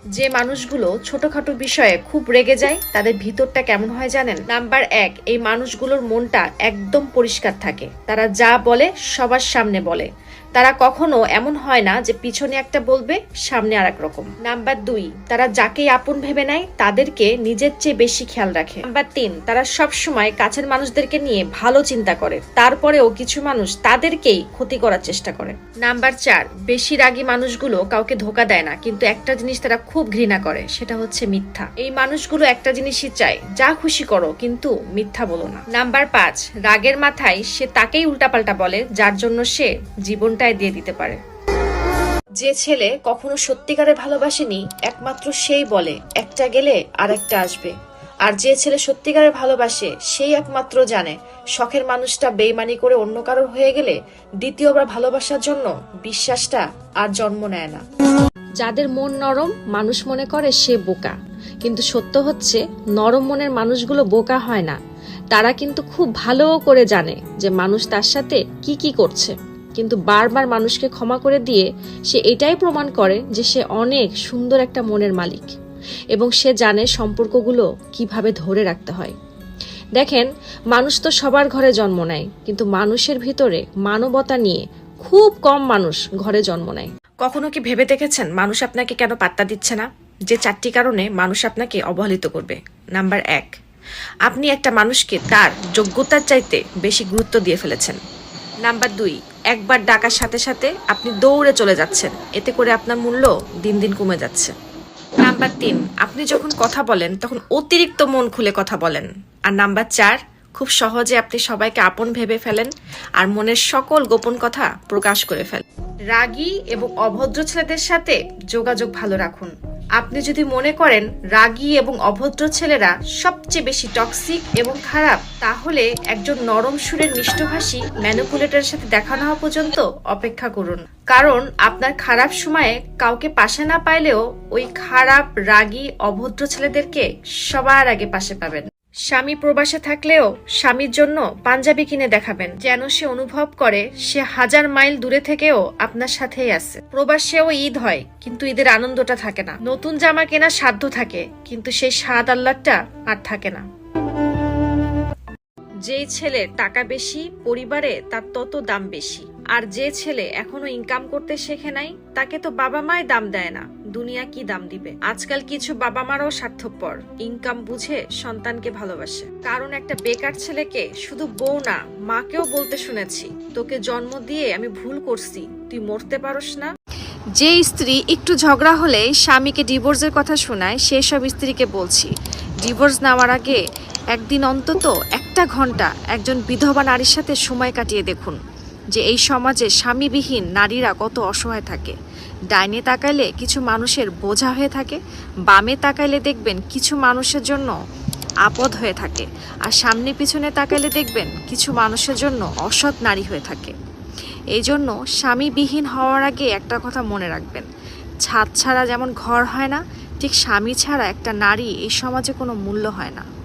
যে মানুষগুলো ছোটখাটো বিষয়ে খুব রেগে যায় তাদের ভিতরটা কেমন হয় জানেন? নাম্বার 1, এই মানুষগুলোর মনটা একদম পরিষ্কার থাকে। তারা যা বলে সবার সামনে বলে। তারা কখনো এমন হয় না যে পিছনে একটা বলবে সামনে আর এক রকম। নাম্বার 2, তারা যাকেই আপন ভেবে নেয় তাদেরকে নিজের চেয়ে বেশি খেয়াল রাখে। নাম্বার 3, তারা সব সময় কাছের মানুষদেরকে নিয়ে ভালো চিন্তা করে, তারপরেও কিছু মানুষ তাদেরকেই ক্ষতি করার চেষ্টা করে। নাম্বার 4, বেশি রাগী মানুষগুলো কাউকে ধোকা দেয় না, কিন্তু একটা জিনিস তারা খুব ঘৃণা করে, সেটা হচ্ছে মিথ্যা। এই মানুষগুলো একটা জিনিসই চায়, যা খুশি করো কিন্তু মিথ্যা বলো না। নাম্বার 5, রাগের মাথায় সে তাকেই উল্টাপাল্টা বলে যার জন্য সে জীবনটাই দিয়ে দিতে পারে। যে ছেলে কখনো সত্যিকারে ভালোবাসেনি একমাত্র সেই বলে একটা গেলে আর একটা আসবে। আর যে ছেলে সত্যিকারে ভালোবাসে সেই একমাত্র জানে শখের মানুষটা বেইমানি করে অন্য কারোর হয়ে গেলে দ্বিতীয়বার ভালোবাসার জন্য বিশ্বাসটা আর জন্ম নেয় না। যাদের মন নরম মানুষ মনে করে সে বোকা, কিন্তু সত্য হচ্ছে নরম মনের মানুষগুলো বোকা হয় না। তারা কিন্তু খুব ভালো করে জানে যে মানুষ তার সাথে কি কি করছে, কিন্তু বারবার মানুষকে ক্ষমা করে দিয়ে সে এটাই প্রমাণ করে যে সে অনেক সুন্দর একটা মনের মালিক এবং সে জানে সম্পর্কগুলো কিভাবে ধরে রাখতে হয়। দেখেন, মানুষ তো সবার ঘরে জন্ম নেয়, কিন্তু মানুষের ভিতরে মানবতা নিয়ে খুব কম মানুষ ঘরে জন্ম নেয়। কখনো কি ভেবে দেখেছেন মানুষ আপনাকে কেন পাত্তা দিচ্ছে না? যে 4টি কারণে মানুষ আপনাকে অবহেলিত করবে। নাম্বার 1, আপনি একটা মানুষকে তার যোগ্যতার চাইতে বেশি গুরুত্ব দিয়ে ফেলেছেন। নাম্বার 2, একবার ডাকার সাথে সাথে আপনি দৌড়ে চলে যাচ্ছেন, এতে করে আপনার মূল্য দিন দিন কমে যাচ্ছে। নাম্বার 3, আপনি যখন কথা বলেন তখন অতিরিক্ত মন খুলে কথা বলেন। আর নাম্বার 4, খুব সহজে আপনি সবাইকে আপন ভেবে ফেলেন আর মনের সকল গোপন কথা প্রকাশ করে ফেলেন। রাগী এবং অভদ্র ছেলেদের সাথে যোগাযোগ ভালো রাখুন। আপনি যদি মনে করেন রাগী এবং অভদ্র ছেলেরা সবচেয়ে বেশি টক্সিক এবং খারাপ, তাহলে একজন নরম সুরের মিষ্টভাষী ম্যানিপুলেটরের সাথে দেখা না হওয়া পর্যন্ত অপেক্ষা করুন। কারণ আপনার খারাপ সময়ে কাউকে পাশে না পাইলেও ওই খারাপ রাগী অভদ্র ছেলেদেরকে সবার আগে পাশে পাবেন। স্বামী প্রবাসে থাকলেও স্বামীর জন্য পাঞ্জাবি কিনে দেখাবেন, যেন সে অনুভব করে সে 1000 মাইল দূরে থেকেও আপনার সাথেই আছে। প্রবাসেও ঈদ হয়, কিন্তু ঈদের আনন্দটা থাকে না। নতুন জামা কেনার সাধ্য থাকে, কিন্তু সেই স্বাদ আহ্লাদটা আর থাকে না। যেই ছেলের টাকা বেশি পরিবারে তার তত দাম বেশি, আর যে ছেলে এখনো ইনকাম করতে শেখে নাই তাকে তো বাবা মাই দাম দেয় না, দুনিয়া কি দাম দিবে। আজকাল কিছু বাবা মারাও স্বার্থপর, ইনকাম বুঝে সন্তানকে ভালোবাসে। কারণ একটা বেকার ছেলেকে শুধু বউ না মাকেও বলতে শুনেছি, তোকে জন্ম দিয়ে আমি ভুল করছি, তুই মরতে পারস না। যে স্ত্রী একটু ঝগড়া হলে স্বামীকে ডিভোর্সের কথা শোনায়, সেসব স্ত্রীকে বলছি ডিভোর্স নেওয়ার আগে একদিন অন্তত 1 ঘন্টা একজন বিধবা নারীর সাথে সময় কাটিয়ে দেখুন যে এই সমাজে স্বামীবিহীন নারীরা কত অসহায় থাকে। ডাইনে তাকাইলে কিছু মানুষের বোঝা হয়ে থাকে, বামে তাকাইলে দেখবেন কিছু মানুষের জন্য আপদ হয়ে থাকে, আর সামনে পিছনে তাকাইলে দেখবেন কিছু মানুষের জন্য অসৎ নারী হয়ে থাকে। এই জন্য স্বামীবিহীন হওয়ার আগে একটা কথা মনে রাখবেন, ছাদ ছাড়া যেমন ঘর হয় না, ঠিক স্বামী ছাড়া একটা নারী এই সমাজে কোনো মূল্য হয় না।